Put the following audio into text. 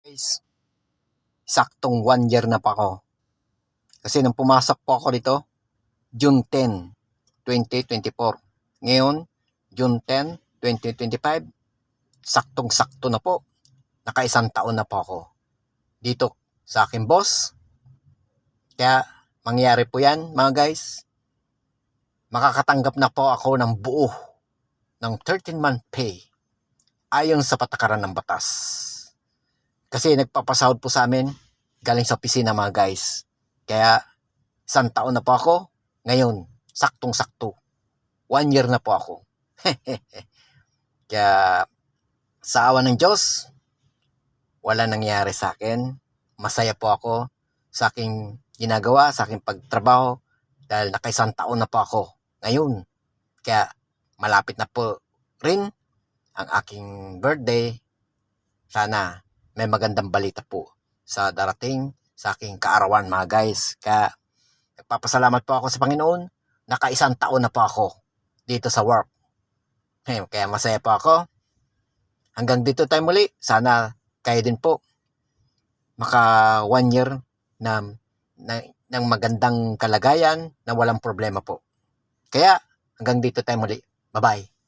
Guys, saktong 1 year na pa ako. Kasi nung pumasok po ako dito, June 10, 2024. Ngayon, June 10, 2025, saktong-sakto na po. Naka-1 taon na po ako dito sa aking boss. Kaya mangyari po yan mga guys. Makakatanggap na po ako ng buo ng 13-month pay ayon sa patakaran ng batas. Kasi nagpapasahod po sa amin galing sa opisina mga guys. Kaya 1 taon na po ako. Ngayon, saktong-sakto. 1 year na po ako. Kaya sa awa ng Diyos, wala nangyari sa akin. Masaya po ako sa aking ginagawa, sa aking pagtrabaho dahil naka-1 taon na po ako ngayon. Kaya malapit na po rin ang aking birthday. Sana may magandang balita po sa darating sa aking kaarawan mga guys. Kaya nagpapasalamat po ako sa Panginoon. Naka-1 taon na po ako dito sa work. Kaya masaya po ako. Hanggang dito tayo muli. Sana kayo din po maka 1 year ng magandang kalagayan na walang problema po. Kaya hanggang dito tayo muli. Bye-bye.